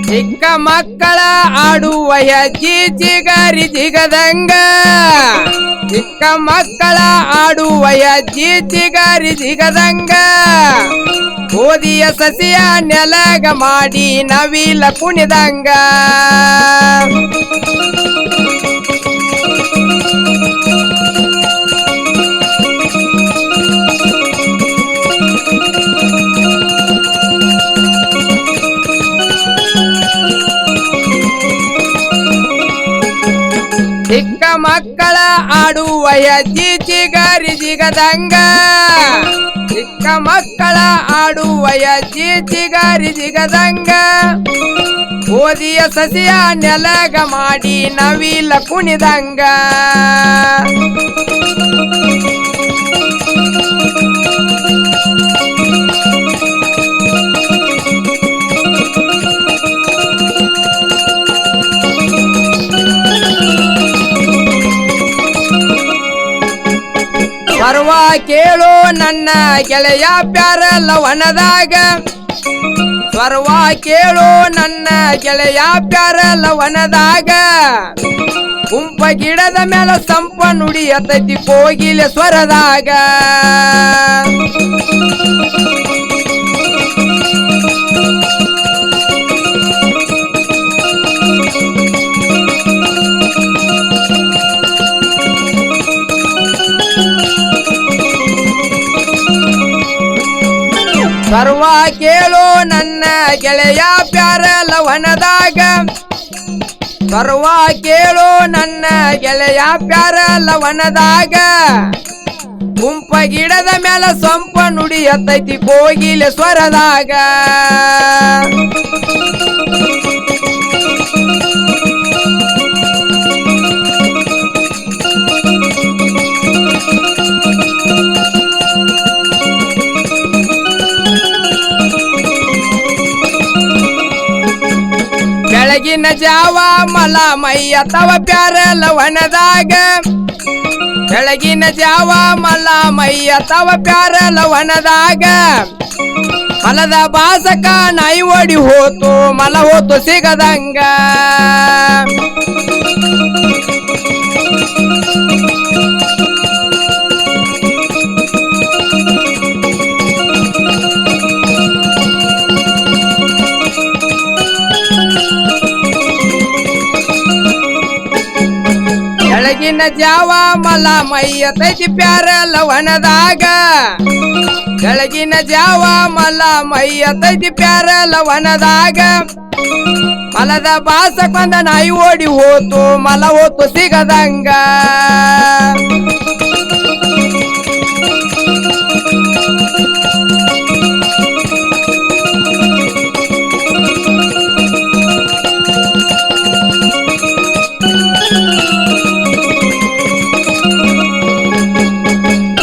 ಚಿಕ್ಕ ಮಕ್ಕಳ ಆಡುವ ಹೆಜ್ಜಿ ಚಿಗರಿ ಜಿಗದಂಗ ಚಿಕ್ಕ ಮಕ್ಕಳ ಆಡುವ ಹೆಜ್ಜಿ ಚಿಗರಿ ಜಿಗದಂಗ ಓದಿಯ ಸಸಿಯ ನೆಲಗ ಮಾಡಿ ನವಿಲ ಕುಣಿದಂಗ ಚಿಕ್ಕ ಮಕ್ಕಳ ಆಡುವ ಹೆಜ್ಜಿ ಚಿಗರಿ ಜಿಗದಂಗ ಚಿಕ್ಕ ಮಕ್ಕಳ ಆಡುವ ಹೆಜ್ಜಿ ಚಿಗರಿ ಜಿಗದಂಗ ಓದಿಯ ಸಸಿಯ ನೆಲಗ ಮಾಡಿ ನವಿಲ ಕುಣಿದಂಗ ಸರ್ವ ಕೇಳು ನನ್ನ ಗೆಳೆಯ ಪ್ಯಾರ ಲವನದಾಗ ಸರ್ವ ಕೇಳು ನನ್ನ ಗೆಳೆಯ ಪ್ಯಾರ ಲವನದಾಗ ಗುಂಪ ಗಿಡದ ಮೇಲೆ ಸಂಪ ನುಡಿಯತೈತಿ ಕೋಗಿಲೆ ಸ್ವರದಾಗ ಸರ್ವ ಕೇಳು ನನ್ನ ಗೆಳೆಯ ಪ್ಯಾರ ಲವನದಾಗ ಸರ್ವ ಕೇಳು ನನ್ನ ಗೆಳೆಯ ಪ್ಯಾರ ಲವನದಾಗ ಗುಂಪ ಗಿಡದ ಮೇಲೆ ಸಂಪ ನುಡಿಯತೈತಿ ಕೋಗಿಲೆ ಸ್ವರದಾಗ ಬೆಳಗಿನ ಜಾವ ಮಲ ಮೈಯ ತವ ಪ್ಯಾರ ಲವನದಾಗ ಬೆಳಗಿನ ಜಾವ ಮಲ ಮೈಯ ತವ ಪ್ಯಾರ ಲವನದಾಗ ಮಲದ ಬಾಸಕ ನಾಯಿ ಓಡಿ ಹೋತು ಮಲ ಹೋತು ಸಿಗದಂಗ ಬೆಳಗಿನ ಜಾವ ಮಲ ಮೈಯ ತೈತಿ ಪ್ಯಾರ ಲವನದಾಗ ಬೆಳಗಿನ ಜಾವ ಮಲ ಮೈಯ ತೈತಿ ಪ್ಯಾರ ಲವನದಾಗ ಮಲದ ಬಾಸಕೊಂದ ನಾಯಿ ಓಡಿ ಹೋತು ಮಲ ಹೋತು ಸಿಗದಂಗ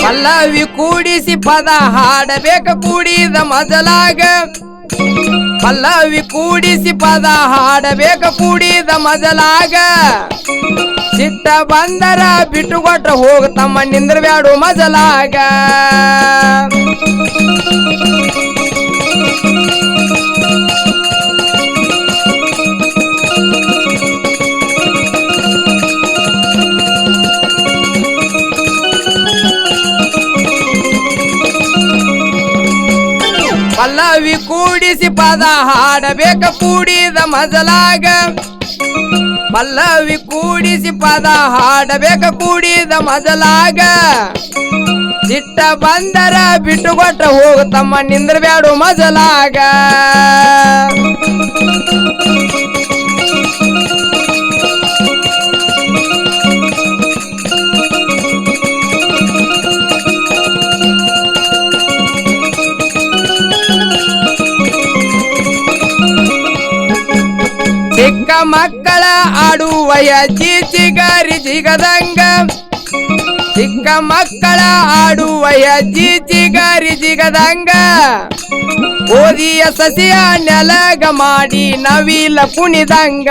ಪಲ್ಲವಿ ಕೂಡಿಸಿ ಪದ ಹಾಡಬೇಕ ಕೂಡಿದ ಮೊದಲಾಗ ಪಲ್ಲವಿ ಕೂಡಿಸಿ ಪದ ಹಾಡಬೇಕ ಕೂಡಿದ ಮೊದಲಾಗ ಸಿಟ್ಟ ಬಂದರ ಬಿಟ್ಟು ಕೊಟ್ರ ಹೋಗ್ತಮ್ಮ ನಿಂದ್ರಬ್ಯಾಡು ಮೊದಲಾಗ ಪಲ್ಲವಿ ಕೂಡಿಸಿ ಪದ ಹಾಡಬೇಕ ಕೂಡಿದ ಮೊದಲಾಗ ಪಲ್ಲವಿ ಕೂಡಿಸಿ ಪದ ಹಾಡಬೇಕ ಕೂಡಿದ ಮೊದಲಾಗ ಸಿಟ್ಟ ಬಂದರ ಬಿಟ್ಟು ಕೊಟ್ರ ಹೋಗ್ತಮ್ಮ ನಿಂದ್ರಬ್ಯಾಡು ಮೊದಲಾಗ ಚಿಕ್ಕ ಮಕ್ಕಳ ಆಡುವ ಹೆಜ್ಜಿ ಚಿಗರಿ ಜಿಗದಂಗ ಚಿಕ್ಕ ಮಕ್ಕಳ ಆಡುವ ಹೆಜ್ಜಿ ಚಿಗರಿ ಜಿಗದಂಗ ಓದಿಯ ಸಸಿಯ ನೆಲಗ ಮಾಡಿ ನವಿಲ ಕುಣಿದಂಗ